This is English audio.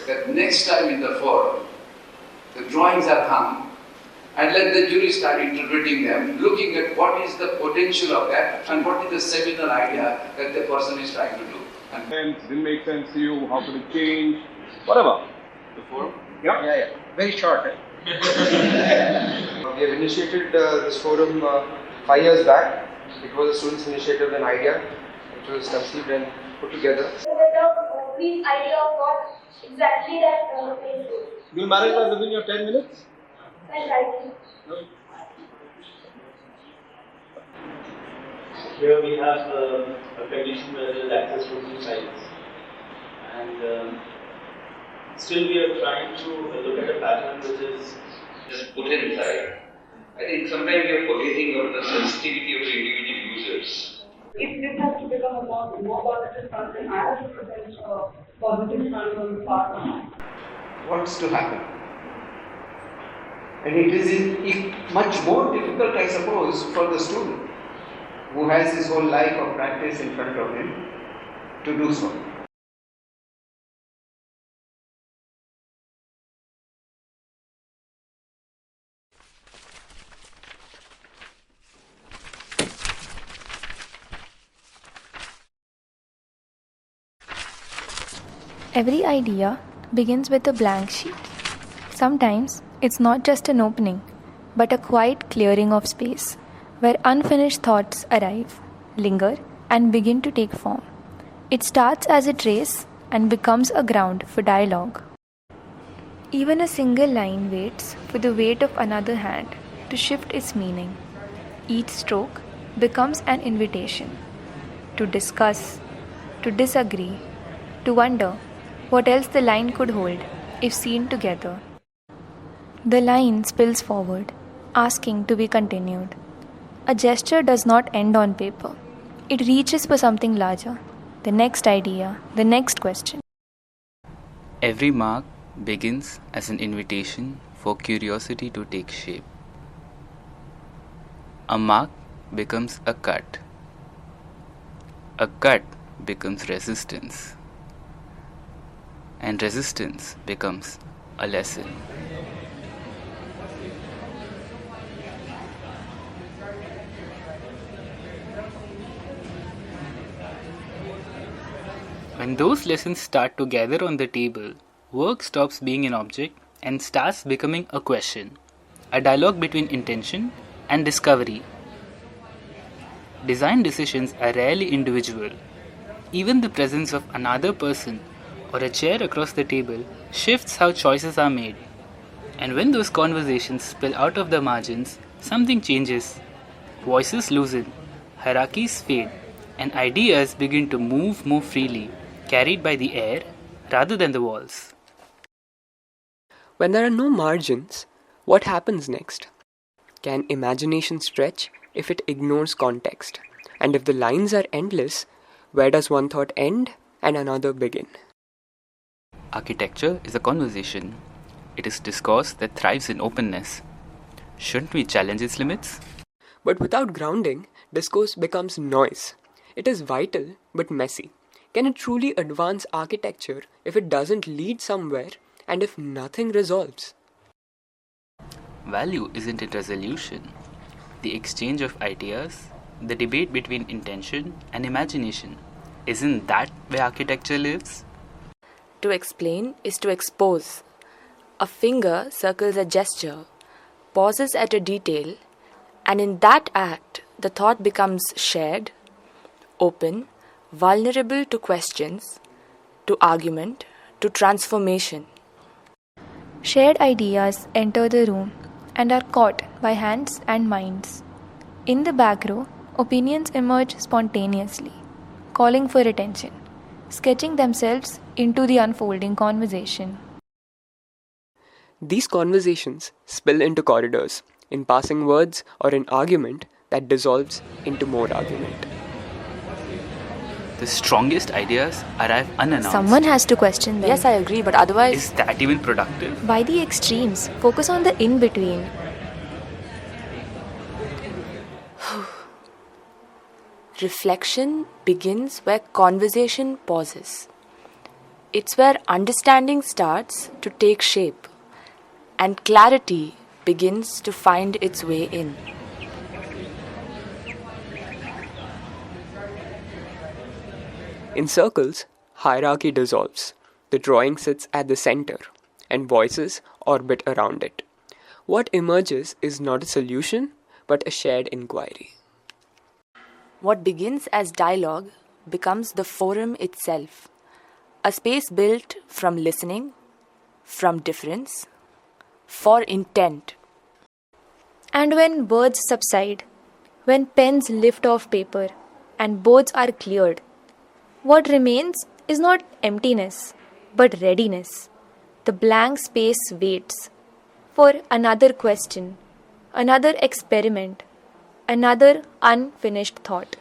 that next time in the forum, the drawings are hung, and let the jury start interpreting them, looking at what is the potential of that and what is the seminal idea that the person is trying to do. And didn't make sense to you, how could it change, whatever. The forum? Yeah. Very short. We have initiated this forum 5 years back. It was a student's initiative and idea. It was conceived and put together. A brief idea of what exactly that page is. You'll manage that within your 10 minutes? And writing. Here we have a condition where there is access to 2 sites. And still we are trying to look at a pattern which is just put inside. I think sometimes we are forgetting about the sensitivity of the individual users. If this has to become a more positive front, then I have to present a positive front on the part. What's to happen? And it is much more difficult, I suppose, for the student who has his whole life of practice in front of him to do so. Every idea begins with a blank sheet. Sometimes it's not just an opening, but a quiet clearing of space where unfinished thoughts arrive, linger, and begin to take form. It starts as a trace and becomes a ground for dialogue. Even a single line waits for the weight of another hand to shift its meaning. Each stroke becomes an invitation to discuss, to disagree, to wonder what else the line could hold if seen together. The line spills forward, asking to be continued. A gesture does not end on paper. It reaches for something larger, the next idea, the next question. Every mark begins as an invitation for curiosity to take shape. A mark becomes a cut. A cut becomes resistance. And resistance becomes a lesson. When those lessons start to gather on the table, work stops being an object and starts becoming a question, a dialogue between intention and discovery. Design decisions are rarely individual. Even the presence of another person or a chair across the table shifts how choices are made. And when those conversations spill out of the margins, something changes. Voices loosen, hierarchies fade, and ideas begin to move more freely, carried by the air rather than the walls. When there are no margins, what happens next? Can imagination stretch if it ignores context? And if the lines are endless, where does one thought end and another begin? Architecture is a conversation. It is discourse that thrives in openness. Shouldn't we challenge its limits? But without grounding, discourse becomes noise. It is vital but messy. Can it truly advance architecture if it doesn't lead somewhere and if nothing resolves? Value isn't in resolution. The exchange of ideas, the debate between intention and imagination, isn't that where architecture lives? To explain is to expose. A finger circles a gesture, pauses at a detail, and in that act, the thought becomes shared, open, vulnerable to questions, to argument, to transformation. Shared ideas enter the room and are caught by hands and minds. In the back row, opinions emerge spontaneously, calling for attention, sketching themselves into the unfolding conversation. These conversations spill into corridors, in passing words or in argument that dissolves into more argument. The strongest ideas arrive unannounced. Someone has to question them. Yes, I agree, but otherwise... Is that even productive? By the extremes, focus on the in-between. Reflection begins where conversation pauses. It's where understanding starts to take shape and clarity begins to find its way in. In circles, hierarchy dissolves. The drawing sits at the center, and voices orbit around it. What emerges is not a solution, but a shared inquiry. What begins as dialogue becomes the forum itself, a space built from listening, from difference, for intent. And when words subside, when pens lift off paper and boards are cleared, what remains is not emptiness, but readiness. The blank space waits for another question, another experiment, another unfinished thought.